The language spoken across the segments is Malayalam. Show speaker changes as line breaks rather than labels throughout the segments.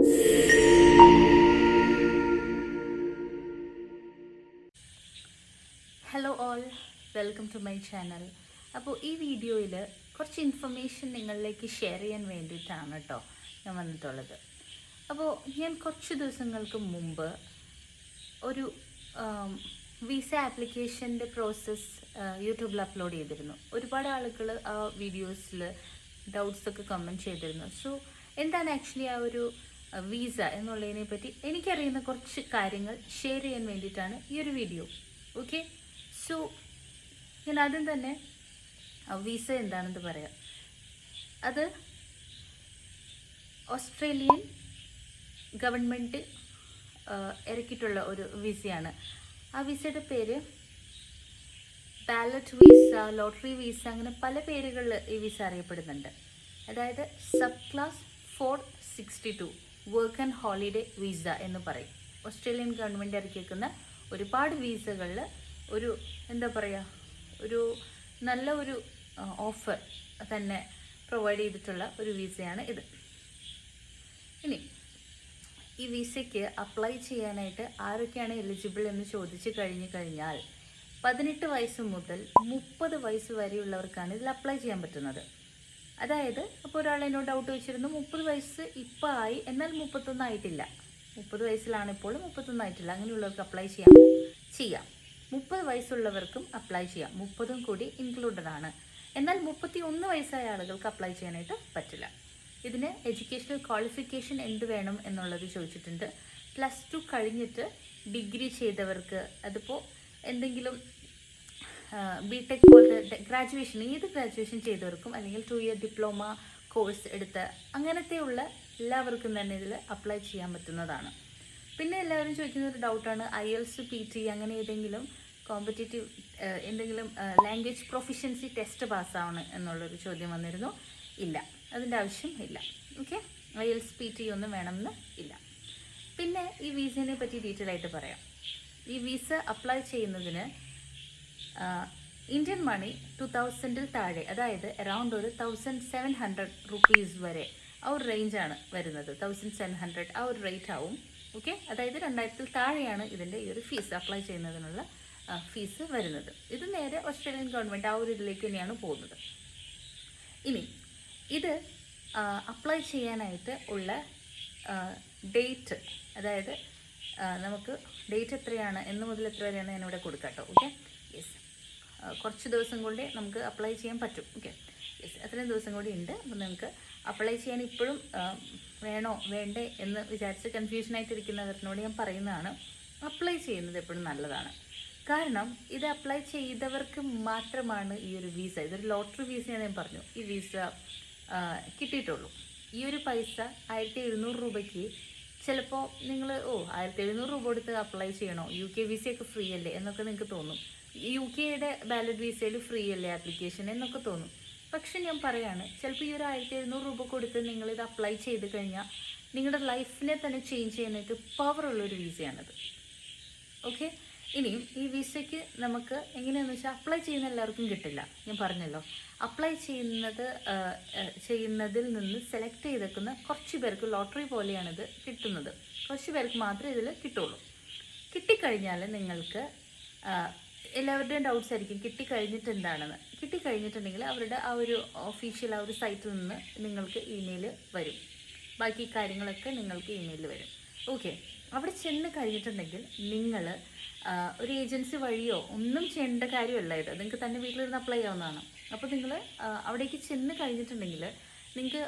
Hello all, welcome to my channel. അപ്പോൾ ഈ വീഡിയോയിൽ കുറച്ച് ഇൻഫർമേഷൻ നിങ്ങളിലേക്ക് ഷെയർ ചെയ്യാൻ വേണ്ടിയിട്ടാണ് കേട്ടോ ഞാൻ വന്നിട്ടുള്ളത്. അപ്പോൾ ഞാൻ കുറച്ച് ദിവസങ്ങൾക്ക് മുമ്പ് ഒരു വിസ ആപ്ലിക്കേഷൻ്റെ പ്രോസസ്സ് യൂട്യൂബിൽ അപ്ലോഡ് ചെയ്തിരുന്നു. ഒരുപാട് ആളുകൾ ആ വീഡിയോസിൽ ഡൗട്ട്സൊക്കെ കമൻറ്റ് ചെയ്തിരുന്നു. സോ എന്താണ് ആക്ച്വലി ആ ഒരു വിസ എന്നുള്ളതിനെ പറ്റി എനിക്കറിയുന്ന കുറച്ച് കാര്യങ്ങൾ ഷെയർ ചെയ്യാൻ വേണ്ടിയിട്ടാണ് ഈ ഒരു വീഡിയോ. ഓക്കെ, സോ ഞാൻ ആദ്യം തന്നെ വിസ എന്താണെന്ന് പറയാം. അത് ഓസ്ട്രേലിയൻ ഗവൺമെൻറ് ഇറക്കിയിട്ടുള്ള ഒരു വിസയാണ്. ആ വിസയുടെ പേര് ബാലറ്റ് വിസ, ലോട്ടറി വിസ, അങ്ങനെ പല പേരുകളിൽ ഈ വിസ അറിയപ്പെടുന്നുണ്ട്. അതായത് sub class 462 work and holiday visa എന്ന് പറയും. ഓസ്ട്രേലിയൻ ഗവൺമെൻറ് ഇറക്കിയിരിക്കുന്ന ഒരുപാട് വിസകളിൽ ഒരു എന്താ പറയുക, ഒരു നല്ല ഒരു ഓഫർ തന്നെ പ്രൊവൈഡ് ചെയ്തിട്ടുള്ള ഒരു വിസയാണ് ഇത്. ഇനി ഈ വിസയ്ക്ക് അപ്ലൈ ചെയ്യാനായിട്ട് ആരൊക്കെയാണ് എലിജിബിൾ എന്ന് ചോദിച്ചു കഴിഞ്ഞാൽ 18 വയസ്സ് മുതൽ 30 വയസ്സ് വരെയുള്ളവർക്കാണ് ഇതിൽ അപ്ലൈ ചെയ്യാൻ പറ്റുന്നത്. അതായത് അപ്പോൾ ഒരാൾ എന്നോട് ഡൗട്ട് വെച്ചിരുന്നു, 30 വയസ്സ് ഇപ്പോൾ ആയി എന്നാൽ 31 ആയിട്ടില്ല, 30 വയസ്സിലാണ് ഇപ്പോൾ 31 ആയിട്ടില്ല, അങ്ങനെയുള്ളവർക്ക് അപ്ലൈ ചെയ്യാം. 30 വയസ്സുള്ളവർക്കും അപ്ലൈ ചെയ്യാം, 30ഉം കൂടി ഇൻക്ലൂഡഡ് ആണ്. എന്നാൽ 31 വയസ്സായ ആളുകൾക്ക് അപ്ലൈ ചെയ്യാനായിട്ട് പറ്റില്ല. ഇതിന് എഡ്യൂക്കേഷണൽ ക്വാളിഫിക്കേഷൻ എന്ത് വേണം എന്നുള്ളത് ചോദിച്ചിട്ടുണ്ട്. +2 കഴിഞ്ഞിട്ട് ഡിഗ്രി ചെയ്തവർക്ക്, അതിപ്പോൾ എന്തെങ്കിലും ബിടെക് പോലത്തെ ഗ്രാജുവേഷൻ, ഏത് ഗ്രാജുവേഷൻ ചെയ്തവർക്കും, അല്ലെങ്കിൽ 2 ഇയർ ഡിപ്ലോമ കോഴ്സ് എടുത്ത അങ്ങനത്തെയുള്ള എല്ലാവർക്കും തന്നെ ഇതിൽ അപ്ലൈ ചെയ്യാൻ പറ്റുന്നതാണ്. പിന്നെ എല്ലാവരും ചോദിക്കുന്ന ഒരു ഡൗട്ടാണ് IELTS PT അങ്ങനെ ഏതെങ്കിലും കോമ്പറ്റേറ്റീവ് എന്തെങ്കിലും ലാംഗ്വേജ് പ്രൊഫിഷ്യൻസി ടെസ്റ്റ് പാസ്സാവണം എന്നുള്ളൊരു ചോദ്യം വന്നിരുന്നു. ഇല്ല, അതിൻ്റെ ആവശ്യം ഇല്ല. ഓക്കെ, IELTS PT ഒന്നും വേണമെന്ന് ഇല്ല. പിന്നെ ഈ വിസയെ പറ്റി ഡീറ്റെയിൽ ആയിട്ട് പറയാം. ഈ വിസ അപ്ലൈ ചെയ്യുന്നതിന് ഇന്ത്യൻ മണി 2000-ൽ താഴെ, അതായത് അറൗണ്ട് ഒരു 1700 റുപ്പീസ് വരെ ആ ഒരു റേഞ്ചാണ് വരുന്നത്. 1700 ആ ഒരു റേറ്റ് ആവും. ഓക്കെ, അതായത് 2000-ൽ താഴെയാണ് ഇതിൻ്റെ ഈ ഒരു ഫീസ്, അപ്ലൈ ചെയ്യുന്നതിനുള്ള ഫീസ് വരുന്നത്. ഇത് നേരെ ഓസ്ട്രേലിയൻ ഗവൺമെൻറ് ആ ഒരു ഇതിലേക്ക് തന്നെയാണ് പോകുന്നത്. ഇനി ഇത് അപ്ലൈ ചെയ്യാനായിട്ട് ഉള്ള ഡേറ്റ്, അതായത് നമുക്ക് ഡേറ്റ് എത്രയാണ്, എന്ന് മുതൽ എത്ര വരെയാണ് ഞാനിവിടെ കൊടുക്കാം കേട്ടോ. ഓക്കെ, യെസ്, കുറച്ച് ദിവസം കൊണ്ട് നമുക്ക് അപ്ലൈ ചെയ്യാൻ പറ്റും. ഓക്കെ, യെസ്, അത്രയും ദിവസം കൂടി ഉണ്ട്. അപ്പോൾ നിങ്ങൾക്ക് അപ്ലൈ ചെയ്യാൻ ഇപ്പോഴും വേണോ വേണ്ടേ എന്ന് വിചാരിച്ച് കൺഫ്യൂഷനായിട്ടിരിക്കുന്നവരിനോട് ഞാൻ പറയുന്നതാണ്, അപ്ലൈ ചെയ്യുന്നത് എപ്പോഴും നല്ലതാണ്. കാരണം ഇത് അപ്ലൈ ചെയ്തവർക്ക് മാത്രമാണ് ഈ ഒരു വിസ, ഇതൊരു ലോട്ടറി വിസയാണ് ഞാൻ പറഞ്ഞു, ഈ വിസ കിട്ടിയിട്ടുള്ളൂ. ഈ ഒരു പൈസ 1700 രൂപയ്ക്ക് ചിലപ്പോൾ നിങ്ങൾ 1700 രൂപ കൊടുത്ത് അപ്ലൈ ചെയ്യണോ, UK വിസയൊക്കെ ഫ്രീ അല്ലേ എന്നൊക്കെ നിങ്ങൾക്ക് തോന്നും. UK-യുടെ ബാലറ്റ് വിസയിൽ ഫ്രീ അല്ലേ ആപ്ലിക്കേഷൻ എന്നൊക്കെ തോന്നും. പക്ഷെ ഞാൻ പറയാണ്, ചിലപ്പോൾ ഈ ഒരു 1700 രൂപ കൊടുത്ത് നിങ്ങളിത് അപ്ലൈ ചെയ്ത് കഴിഞ്ഞാൽ നിങ്ങളുടെ ലൈഫിനെ തന്നെ ചേഞ്ച് ചെയ്യാനായിട്ട് പവറുള്ളൊരു വിസയാണത്. ഓക്കെ, ഇനിയും ഈ വിസയ്ക്ക് നമുക്ക് എങ്ങനെയാണെന്ന് വെച്ചാൽ അപ്ലൈ ചെയ്യുന്ന എല്ലാവർക്കും കിട്ടില്ല. ഞാൻ പറഞ്ഞല്ലോ, അപ്ലൈ ചെയ്യുന്നതിൽ നിന്ന് സെലക്ട് ചെയ്തേക്കുന്ന കുറച്ച് പേർക്ക് ലോട്ടറി പോലെയാണിത് കിട്ടുന്നത്. കുറച്ച് പേർക്ക് മാത്രമേ ഇതിൽ കിട്ടുള്ളൂ. കിട്ടിക്കഴിഞ്ഞാൽ നിങ്ങൾക്ക് എല്ലാവരുടെയും ഡൗട്ട്സ് ആയിരിക്കും, കിട്ടിക്കഴിഞ്ഞിട്ട് എന്താണെന്ന്. കിട്ടിക്കഴിഞ്ഞിട്ടുണ്ടെങ്കിൽ അവരുടെ ആ ഒരു ഒഫീഷ്യൽ ആ ഒരു സൈറ്റിൽ നിന്ന് നിങ്ങൾക്ക് ഇമെയിൽ വരും, ബാക്കി കാര്യങ്ങളൊക്കെ നിങ്ങൾക്ക് ഇമെയിൽ വരും. ഓക്കെ, അവിടെ ചെന്ന് കഴിഞ്ഞിട്ടുണ്ടെങ്കിൽ നിങ്ങൾ ഒരു ഏജൻസി വഴിയോ ഒന്നും ചെയ്യേണ്ട കാര്യമല്ല ഇത്, നിങ്ങൾക്ക് തന്നെ വീട്ടിലിരുന്ന് അപ്ലൈ ചെയ്യാവുന്നതാണ്. അപ്പോൾ നിങ്ങൾ അവിടേക്ക് ചെന്ന് കഴിഞ്ഞിട്ടുണ്ടെങ്കിൽ നിങ്ങൾക്ക്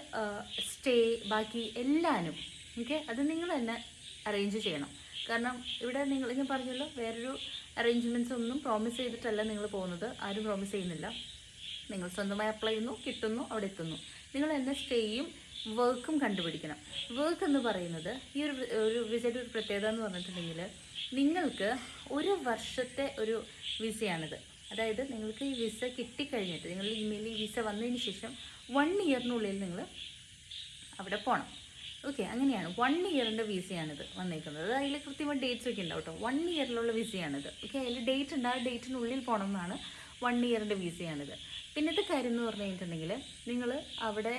സ്റ്റേ, ബാക്കി എല്ലാനും ഓക്കെ, അത് നിങ്ങൾ തന്നെ അറേഞ്ച് ചെയ്യണം. കാരണം ഇവിടെ ഞാൻ പറഞ്ഞല്ലോ, വേറൊരു അറേഞ്ച്മെൻറ്റ്സ് ഒന്നും പ്രോമിസ് ചെയ്തിട്ടല്ല നിങ്ങൾ പോകുന്നത്, ആരും പ്രോമിസ് ചെയ്യുന്നില്ല. നിങ്ങൾ സ്വന്തമായി അപ്ലൈ ചെയ്യുന്നു, കിട്ടുന്നു, അവിടെ എത്തുന്നു. നിങ്ങൾ തന്നെ സ്റ്റേയും വർക്കും കണ്ടുപിടിക്കണം. വർക്ക് എന്ന് പറയുന്നത് ഈ ഒരു വിസയുടെ ഒരു പ്രത്യേകത എന്ന് പറഞ്ഞിട്ടുണ്ടെങ്കിൽ, നിങ്ങൾക്ക് 1 വർഷത്തെ ഒരു വിസയാണിത്. അതായത് നിങ്ങൾക്ക് ഈ വിസ കിട്ടിക്കഴിഞ്ഞിട്ട്, നിങ്ങളുടെ ഇമെയിലിൽ ഈ വിസ വന്നതിന് ശേഷം 1 ഇയറിനുള്ളിൽ നിങ്ങൾ അവിടെ പോകണം. ഓക്കെ, അങ്ങനെയാണ് 1 ഇയറിൻ്റെ വിസയാണിത് വന്നേക്കുന്നത്. അതിൽ കൃത്യമായി ഡേറ്റ്സ് ഒക്കെ ഉണ്ടാവും കേട്ടോ. 1 ഇയറിലുള്ള വിസയാണിത്. ഓക്കെ, അതിൽ ഡേറ്റ് ഉണ്ട്, ആ ഡേറ്റിനുള്ളിൽ പോകണം എന്നാണ് 1 ഇയറിൻ്റെ വിസയാണിത്. പിന്നത്തെ കാര്യം എന്ന് പറഞ്ഞു കഴിഞ്ഞിട്ടുണ്ടെങ്കിൽ, നിങ്ങൾ അവിടെ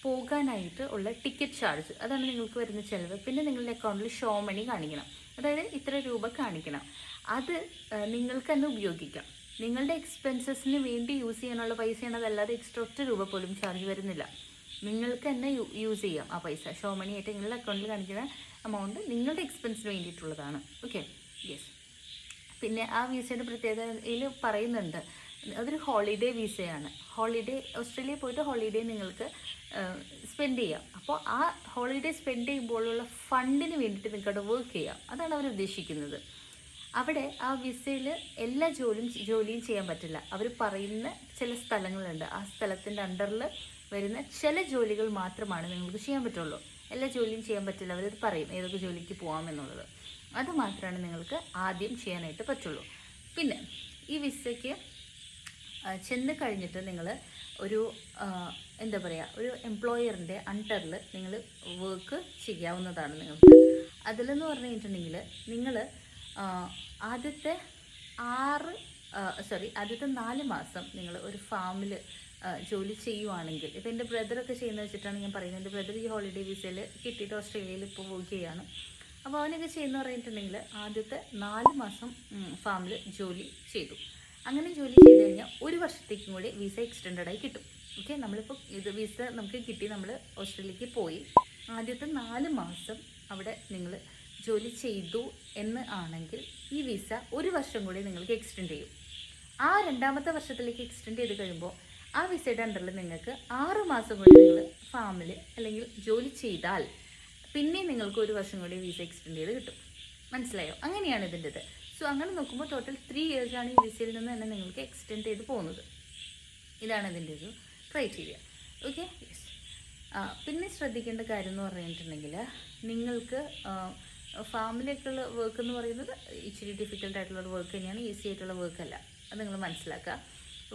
പോകാനായിട്ട് ഉള്ള ടിക്കറ്റ് ചാർജ്, അതാണ് നിങ്ങൾക്ക് വരുന്ന ചിലവ്. പിന്നെ നിങ്ങളുടെ അക്കൗണ്ടിൽ ഷോ മണി കാണിക്കണം, അതായത് ഇത്ര രൂപ കാണിക്കണം. അത് നിങ്ങൾക്ക് തന്നെ ഉപയോഗിക്കാം. നിങ്ങളുടെ എക്സ്പെൻസസിന് വേണ്ടി യൂസ് ചെയ്യാനുള്ള പൈസയാണ്, അതല്ലാതെ എക്സ്ട്രാ ഒറ്റ രൂപ പോലും ചാർജ് വരുന്നില്ല. നിങ്ങൾക്ക് തന്നെ യൂസ് ചെയ്യാം ആ പൈസ. ഷോ മണി ആയിട്ട് നിങ്ങളുടെ അക്കൗണ്ടിൽ കാണിക്കുന്ന എമൗണ്ട് നിങ്ങളുടെ എക്സ്പെൻസിന് വേണ്ടിയിട്ടുള്ളതാണ്. Okay, yes. പിന്നെ ആ വിസയുടെ പ്രത്യേകതയിൽ പറയുന്നുണ്ട്, അതൊരു ഹോളിഡേ വിസയാണ്. ഓസ്ട്രേലിയയിൽ പോയിട്ട് ഹോളിഡേ നിങ്ങൾക്ക് സ്പെൻഡ് ചെയ്യാം. അപ്പോൾ ആ ഹോളിഡേ സ്പെൻഡ് ചെയ്യുമ്പോഴുള്ള ഫണ്ടിന് വേണ്ടിയിട്ട് നിങ്ങൾക്ക് അവിടെ വർക്ക് ചെയ്യാം. അതാണ് അവർ ഉദ്ദേശിക്കുന്നത്. അവിടെ ആ വിസയിൽ എല്ലാ ജോലിയും ചെയ്യാൻ പറ്റില്ല. അവർ പറയുന്ന ചില സ്ഥലങ്ങളുണ്ട്, ആ സ്ഥലത്തിൻ്റെ അണ്ടറിൽ വരുന്ന ചില ജോലികൾ മാത്രമാണ് നിങ്ങൾക്ക് ചെയ്യാൻ പറ്റുള്ളൂ. എല്ലാ ജോലിയും ചെയ്യാൻ പറ്റില്ല. അവരത് പറയും ഏതൊക്കെ ജോലിക്ക് പോകാമെന്നുള്ളത്. അത് മാത്രമാണ് നിങ്ങൾക്ക് ആദ്യം ചെയ്യാനായിട്ട് പറ്റുള്ളൂ. പിന്നെ ഈ വിസയ്ക്ക് ചെന്ന് കഴിഞ്ഞിട്ട് നിങ്ങൾ ഒരു എന്താ പറയുക, ഒരു എംപ്ലോയറിൻ്റെ അണ്ടറിൽ നിങ്ങൾ വർക്ക് ചെയ്യാവുന്നതാണ് നിങ്ങൾക്ക്. അതിലെന്ന് പറഞ്ഞു കഴിഞ്ഞിട്ടുണ്ടെങ്കിൽ നിങ്ങൾ ആദ്യത്തെ 4 മാസം നിങ്ങൾ ഒരു ഫാമിൽ ജോലി ചെയ്യുവാണെങ്കിൽ, ഇപ്പോൾ എൻ്റെ ബ്രദറൊക്കെ ചെയ്യുന്നത് വെച്ചിട്ടാണ് ഞാൻ പറയുന്നത്. എൻ്റെ ബ്രദർ ഈ ഹോളിഡേ വിസയിൽ കിട്ടിയിട്ട് ഓസ്ട്രേലിയയിൽ ഇപ്പോൾ വർക്ക് ചെയ്യുകയാണ്. അപ്പോൾ അവനൊക്കെ ചെയ്യുന്ന പറഞ്ഞിട്ടുണ്ടെങ്കിൽ ആദ്യത്തെ 4 മാസം ഫാമിൽ ജോലി ചെയ്തു. അങ്ങനെ ജോലി ചെയ്ത് കഴിഞ്ഞാൽ 1 വർഷത്തേക്കും കൂടി വിസ എക്സ്റ്റെൻഡായി കിട്ടും. ഓക്കെ, നമ്മളിപ്പോൾ വിസ നമുക്ക് കിട്ടി, നമ്മൾ ഓസ്ട്രേലിയക്ക് പോയി, ആദ്യത്തെ 4 മാസം അവിടെ നിങ്ങൾ ജോലി ചെയ്തു എന്ന് ആണെങ്കിൽ ഈ വിസ 1 വർഷം കൂടി നിങ്ങൾക്ക് എക്സ്റ്റെൻഡ് ചെയ്യും. ആ 2ാമത്തെ വർഷത്തിലേക്ക് എക്സ്റ്റെൻഡ് ചെയ്ത് കഴിയുമ്പോൾ ആ വിസയുടെ അണ്ടറിൽ നിങ്ങൾക്ക് 6 മാസം കൂടി നിങ്ങൾ ഫാമിൽ അല്ലെങ്കിൽ ജോലി ചെയ്താൽ പിന്നെ നിങ്ങൾക്ക് 1 വർഷം കൂടി വിസ എക്സ്റ്റെൻഡ് ചെയ്ത് കിട്ടും. മനസ്സിലായോ? അങ്ങനെയാണ് ഇതിൻ്റെത്. സോ അങ്ങനെ നോക്കുമ്പോൾ ടോട്ടൽ 3 ഇയേഴ്സാണ് ഈ വിസയിൽ നിന്ന് തന്നെ നിങ്ങൾക്ക് എക്സ്റ്റെൻഡ് ചെയ്ത് പോകുന്നത്. ഇതാണ് ഇതിൻ്റെ ഒരു ക്രൈറ്റീരിയ. Okay, yes. പിന്നെ ശ്രദ്ധിക്കേണ്ട കാര്യം എന്ന് പറഞ്ഞിട്ടുണ്ടെങ്കിൽ, നിങ്ങൾക്ക് ഫാമിലേക്കുള്ള വർക്ക് എന്ന് പറയുന്നത് ഇച്ചിരി ഡിഫിക്കൽട്ടായിട്ടുള്ള വർക്ക് തന്നെയാണ്, ഈസി ആയിട്ടുള്ള വർക്കല്ല. അത് നിങ്ങൾ മനസ്സിലാക്കുക.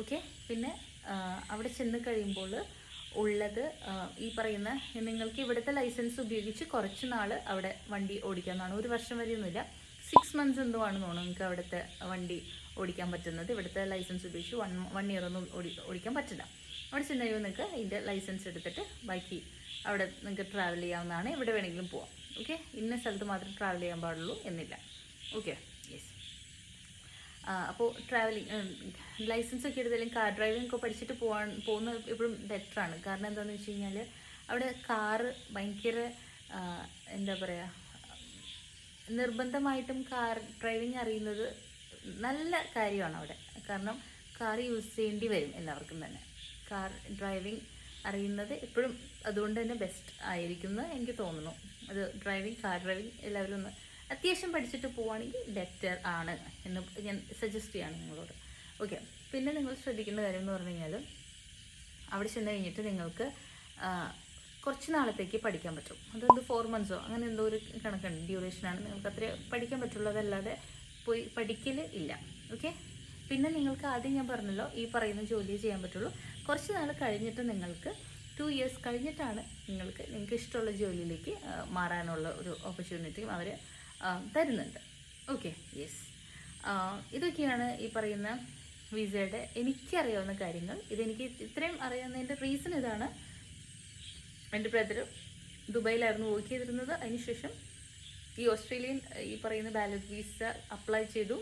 ഓക്കെ, പിന്നെ അവിടെ ചെന്ന് കഴിയുമ്പോൾ ഉള്ളത് ഈ പറയുന്ന, നിങ്ങൾക്ക് ഇവിടുത്തെ ലൈസൻസ് ഉപയോഗിച്ച് കുറച്ച് നാൾ അവിടെ വണ്ടി ഓടിക്കാമെന്നാണ്. 1 വർഷം വരെയൊന്നുമില്ല, 6 months എന്തോ ആണെന്ന് തോന്നുന്നു നിങ്ങൾക്ക് അവിടുത്തെ വണ്ടി ഓടിക്കാൻ പറ്റുന്നത്. ഇവിടുത്തെ ലൈസൻസ് ഉപയോഗിച്ച് 1 year ഒന്നും ഓടിക്കാൻ പറ്റില്ല. അവിടെ ചെന്ന് കഴിയുമ്പോൾ നിങ്ങൾക്ക് ഇതിൻ്റെ ലൈസൻസ് എടുത്തിട്ട് ബാക്കി അവിടെ നിങ്ങൾക്ക് ട്രാവൽ ചെയ്യാവുന്നതാണ്. എവിടെ വേണമെങ്കിലും പോവാം. ഓക്കെ, ഇന്ന സ്ഥലത്ത് മാത്രം ട്രാവൽ ചെയ്യാൻ പാടുള്ളൂ എന്നില്ല. Okay, yes. അപ്പോൾ ലൈസൻസ് ഒക്കെ എടുത്താലും കാർ ഡ്രൈവിംഗ് ഒക്കെ പഠിച്ചിട്ട് പോകുന്നത് എപ്പോഴും ബെറ്ററാണ്. കാരണം എന്താണെന്ന് വെച്ച് കഴിഞ്ഞാൽ അവിടെ കാറ് ഭയങ്കര എന്താ പറയുക, നിർബന്ധമായിട്ടും കാർ ഡ്രൈവിംഗ് അറിയുന്നത് നല്ല കാര്യമാണ് അവിടെ. കാരണം കാർ യൂസ് ചെയ്യേണ്ടി വരും എല്ലാവർക്കും തന്നെ. കാർ ഡ്രൈവിംഗ് അറിയുന്നത് എപ്പോഴും അതുകൊണ്ട് തന്നെ ബെസ്റ്റ് ആയിരിക്കും എന്ന് എനിക്ക് തോന്നുന്നു. അത് കാർ ഡ്രൈവിംഗ് എല്ലാവരും ഒന്ന് അത്യാവശ്യം പഠിച്ചിട്ട് പോവുകയാണെങ്കിൽ ബെറ്റർ ആണ് എന്ന് ഞാൻ സജസ്റ്റ് ചെയ്യാണ് നിങ്ങളോട്. ഓക്കെ, പിന്നെ നിങ്ങൾ ശ്രദ്ധിക്കേണ്ട കാര്യം എന്ന് പറഞ്ഞു കഴിഞ്ഞാൽ, അവിടെ ചെന്ന് കഴിഞ്ഞിട്ട് നിങ്ങൾക്ക് കുറച്ച് നാളത്തേക്ക് പഠിക്കാൻ പറ്റും. അതെന്ത് 4 months അങ്ങനെ എന്തോ ഒരു കണക്കുണ്ട്, ഡ്യൂറേഷനാണ്. നിങ്ങൾക്ക് അത്രേ പഠിക്കാൻ പറ്റുള്ളൂ, അതല്ലാതെ പോയി പഠിക്കൽ ഇല്ല. ഓക്കെ, പിന്നെ നിങ്ങൾക്ക് ആദ്യം ഞാൻ പറഞ്ഞല്ലോ ഈ പറയുന്ന ജോലി ചെയ്യാൻ പറ്റുള്ളൂ. കുറച്ച് നാൾ കഴിഞ്ഞിട്ട് നിങ്ങൾക്ക് 2 years കഴിഞ്ഞിട്ടാണ് നിങ്ങൾക്ക് ഇഷ്ടമുള്ള ജോലിയിലേക്ക് മാറാനുള്ള ഒരു ഓപ്പർച്യൂണിറ്റിയും അവർ തരുന്നുണ്ട്. Okay, yes. ഇതൊക്കെയാണ് ഈ പറയുന്ന വിസയുടെ എനിക്കറിയാവുന്ന കാര്യങ്ങൾ. ഇതെനിക്ക് ഇത്രയും അറിയാവുന്നതിൻ്റെ റീസൺ ഇതാണ്. എൻ്റെ ബ്രദർ ദുബായിലായിരുന്നു വർക്ക് ചെയ്തിരുന്നത്. അതിനുശേഷം ഈ ഓസ്ട്രേലിയൻ ഈ പറയുന്ന വാലിഡ് വിസ അപ്ലൈ ചെയ്തു.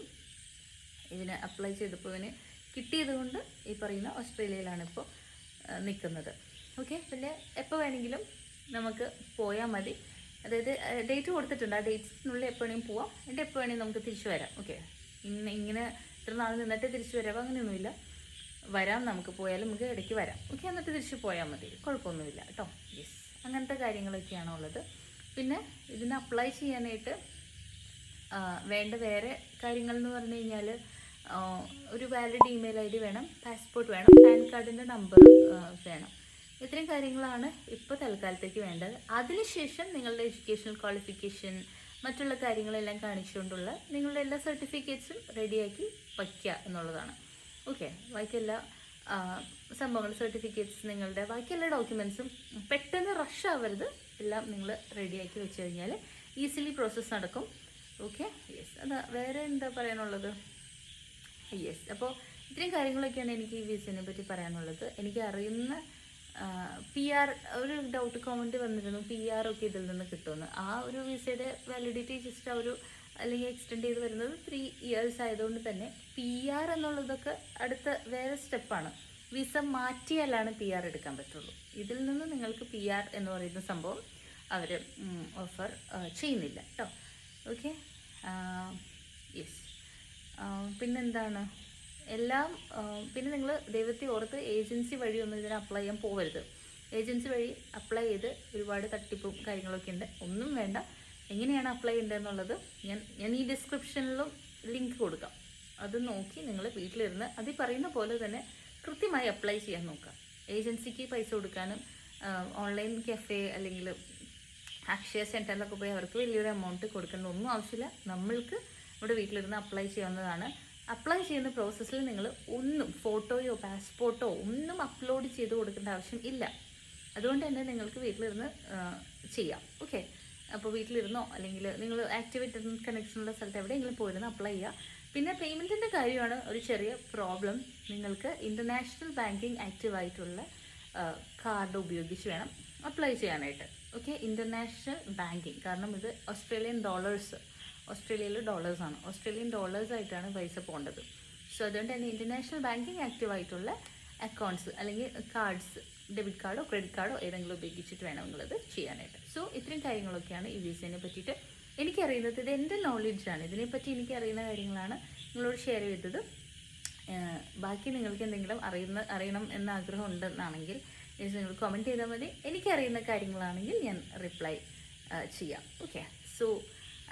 ഇതിന് അപ്ലൈ ചെയ്തപ്പോൾ ഇതിന് കിട്ടിയത് കൊണ്ട് ഈ പറയുന്ന ഓസ്ട്രേലിയയിലാണ് ഇപ്പോൾ നിൽക്കുന്നത്. ഓക്കെ, പിന്നെ എപ്പോൾ വേണമെങ്കിലും നമുക്ക് പോയാൽ മതി. അതായത് ഡേറ്റ് കൊടുത്തിട്ടുണ്ട്, ആ ഡേറ്റ്സിനുള്ളിൽ എപ്പോൾ വേണമെങ്കിലും പോവാം, എന്നിട്ട് എപ്പോൾ വേണമെങ്കിലും നമുക്ക് തിരിച്ചു വരാം. ഓക്കെ, ഇങ്ങനെ ഇത്ര നാൾ നിന്നിട്ട് തിരിച്ചു വരാം അങ്ങനെയൊന്നുമില്ല. വരാം, നമുക്ക് പോയാലും നമുക്ക് ഇടയ്ക്ക് വരാം. ഓക്കെ, എന്നിട്ട് തിരിച്ച് പോയാൽ മതി, കുഴപ്പമൊന്നുമില്ല കേട്ടോ. യെസ്, അങ്ങനത്തെ കാര്യങ്ങളൊക്കെയാണ് ഉള്ളത്. പിന്നെ ഇതിന് അപ്ലൈ ചെയ്യാനായിട്ട് വേണ്ട വേറെ കാര്യങ്ങൾ എന്ന് പറഞ്ഞു കഴിഞ്ഞാൽ, ഒരു വാലിഡ് ഇമെയിൽ ID വേണം, പാസ്പോർട്ട് വേണം, പാൻ കാർഡിൻ്റെ നമ്പർ വേണം. ഇത്രയും കാര്യങ്ങളാണ് ഇപ്പോൾ തൽക്കാലത്തേക്ക് വേണ്ടത്. അതിനുശേഷം നിങ്ങളുടെ എഡ്യൂക്കേഷണൽ ക്വാളിഫിക്കേഷൻ മറ്റുള്ള കാര്യങ്ങളെല്ലാം കാണിച്ചുകൊണ്ടുള്ള നിങ്ങളുടെ എല്ലാ സർട്ടിഫിക്കറ്റ്സും റെഡിയാക്കി വയ്ക്കുക എന്നുള്ളതാണ്. ഓക്കെ, ബാക്കി എല്ലാ സംഭവങ്ങൾ, സർട്ടിഫിക്കറ്റ്സ്, നിങ്ങളുടെ ബാക്കി എല്ലാ ഡോക്യുമെൻറ്റ്സും പെട്ടെന്ന് റഷ് ആവരുത്. എല്ലാം നിങ്ങൾ റെഡിയാക്കി വെച്ച് കഴിഞ്ഞാൽ ഈസിലി പ്രോസസ്സ് നടക്കും. Okay, yes. അത് വേറെ എന്താ പറയാനുള്ളത്? യെസ്, അപ്പോൾ ഇത്രയും കാര്യങ്ങളൊക്കെയാണ് എനിക്ക് ഈ വിസയെ പറ്റി പറയാനുള്ളത്. എനിക്ക് അറിയുന്ന PR ഒരു ഡൗട്ട് കമൻറ്റ് വന്നിരുന്നു, PR ഒക്കെ ഇതിൽ നിന്ന് കിട്ടുമെന്ന്. ആ ഒരു വിസയുടെ വാലിഡിറ്റി ജസ്റ്റ് ആ ഒരു അല്ലെങ്കിൽ എക്സ്റ്റെൻഡ് ചെയ്ത് വരുന്നത് 3 ഇയേഴ്സ് ആയതുകൊണ്ട് തന്നെ PR എന്നുള്ളതൊക്കെ അടുത്ത വേറെ സ്റ്റെപ്പാണ്. വിസ മാറ്റിയാലാണ് PR എടുക്കാൻ പറ്റുള്ളൂ. ഇതിൽ നിന്ന് നിങ്ങൾക്ക് PR എന്ന് പറയുന്ന സംഭവം അവർ ഓഫർ ചെയ്യുന്നില്ല കേട്ടോ. Okay, yes. പിന്നെന്താണ്, എല്ലാം പിന്നെ നിങ്ങൾ ദൈവത്തെ ഓർത്ത് ഏജൻസി വഴിയൊന്നും ഇതിന് അപ്ലൈ ചെയ്യാൻ പോകരുത്. ഏജൻസി വഴി അപ്ലൈ ചെയ്ത് ഒരുപാട് തട്ടിപ്പും കാര്യങ്ങളൊക്കെ ഉണ്ട്. ഒന്നും വേണ്ട. എങ്ങനെയാണ് അപ്ലൈ ചെയ്യേണ്ടതെന്നുള്ളത് ഞാൻ ഈ ഡിസ്ക്രിപ്ഷനിലും ലിങ്ക് കൊടുക്കാം. അത് നോക്കി നിങ്ങൾ വീട്ടിലിരുന്ന് അതിൽ പറയുന്ന പോലെ തന്നെ കൃത്യമായി അപ്ലൈ ചെയ്യാൻ നോക്കുക. ഏജൻസിക്ക് പൈസ കൊടുക്കാനും ഓൺലൈൻ കഫേ അല്ലെങ്കിൽ അക്ഷയ സെൻറ്ററിലൊക്കെ പോയി അവർക്ക് വലിയൊരു എമൗണ്ട് കൊടുക്കേണ്ട ഒന്നും ആവശ്യമില്ല. നമ്മൾക്ക് നമ്മുടെ വീട്ടിലിരുന്ന് അപ്ലൈ ചെയ്യാവുന്നതാണ്. അപ്ലൈ ചെയ്യുന്ന പ്രോസസ്സിൽ നിങ്ങൾ ഒന്നും ഫോട്ടോയോ പാസ്പോർട്ടോ ഒന്നും അപ്ലോഡ് ചെയ്ത് കൊടുക്കേണ്ട ആവശ്യം ഇല്ല. അതുകൊണ്ട് തന്നെ നിങ്ങൾക്ക് വീട്ടിലിരുന്ന് ചെയ്യാം. ഓക്കെ, അപ്പോൾ വീട്ടിലിരുന്നോ അല്ലെങ്കിൽ നിങ്ങൾ ആക്ടിവേറ്റ് കണക്ഷനുള്ള സ്ഥലത്ത് എവിടെയെങ്കിലും പോയിരുന്ന് അപ്ലൈ ചെയ്യുക. പിന്നെ പേയ്മെൻറ്റിൻ്റെ കാര്യമാണ് ഒരു ചെറിയ പ്രോബ്ലം. നിങ്ങൾക്ക് ഇൻ്റർനാഷണൽ ബാങ്കിങ് ആക്റ്റീവായിട്ടുള്ള കാർഡ് ഉപയോഗിച്ച് വേണം അപ്ലൈ ചെയ്യാനായിട്ട്. ഓക്കെ, ഇൻ്റർനാഷണൽ ബാങ്കിങ്, കാരണം ഇത് ഓസ്ട്രേലിയൻ ഡോളേഴ്സാണ്. ഓസ്ട്രേലിയൻ ഡോളേഴ്സായിട്ടാണ് പൈസ പോകേണ്ടത്. സോ അതുകൊണ്ട് തന്നെ ഇൻ്റർനാഷണൽ ബാങ്കിങ് ആക്റ്റീവായിട്ടുള്ള അക്കൗണ്ട്സ് അല്ലെങ്കിൽ കാർഡ്സ്, ഡെബിറ്റ് കാർഡോ ക്രെഡിറ്റ് കാർഡോ ഏതെങ്കിലും ഉപയോഗിച്ചിട്ട് വേണം നിങ്ങളത് ചെയ്യാനായിട്ട്. സോ ഇത്രയും കാര്യങ്ങളൊക്കെയാണ് ഈ വിസയെ പറ്റിയിട്ട് എനിക്കറിയുന്നത്. ഇത് എൻ്റെ നോളജാണ്. ഇതിനെപ്പറ്റി എനിക്കറിയുന്ന കാര്യങ്ങളാണ് നിങ്ങളോട് ഷെയർ ചെയ്തത്. ബാക്കി നിങ്ങൾക്ക് എന്തെങ്കിലും അറിയണം എന്ന ആഗ്രഹം ഉണ്ടെന്നാണെങ്കിൽ നിങ്ങൾ കമൻറ്റ് ചെയ്താൽ മതി. എനിക്കറിയുന്ന കാര്യങ്ങളാണെങ്കിൽ ഞാൻ റിപ്ലൈ ചെയ്യാം. ഓക്കെ, സോ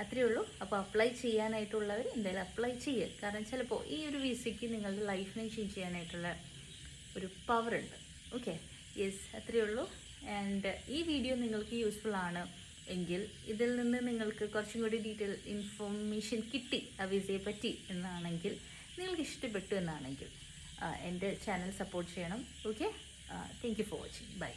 അത്രയേ ഉള്ളൂ. അപ്പോൾ അപ്ലൈ ചെയ്യാനായിട്ടുള്ളവർ എന്തായാലും അപ്ലൈ ചെയ്യുക. കാരണം ചിലപ്പോൾ ഈ ഒരു വിസയ്ക്ക് നിങ്ങളുടെ ലൈഫിനെ ചേഞ്ച് ചെയ്യാനായിട്ടുള്ള ഒരു പവർ ഉണ്ട്. ഓക്കെ, യെസ്, അത്രയേ ഉള്ളൂ. ആൻഡ് ഈ വീഡിയോ നിങ്ങൾക്ക് യൂസ്ഫുൾ ആണ് എങ്കിൽ ഇതിൽ നിന്ന് നിങ്ങൾക്ക് കുറച്ചും കൂടി ഡീറ്റെയിൽ ഇൻഫോർമേഷൻ കിട്ടി ആ വിസയെ പറ്റി എന്നാണെങ്കിൽ, നിങ്ങൾക്ക് ഇഷ്ടപ്പെട്ടു എന്നാണെങ്കിൽ എൻ്റെ ചാനൽ സപ്പോർട്ട് ചെയ്യണം. Okay, thank you for watching. By.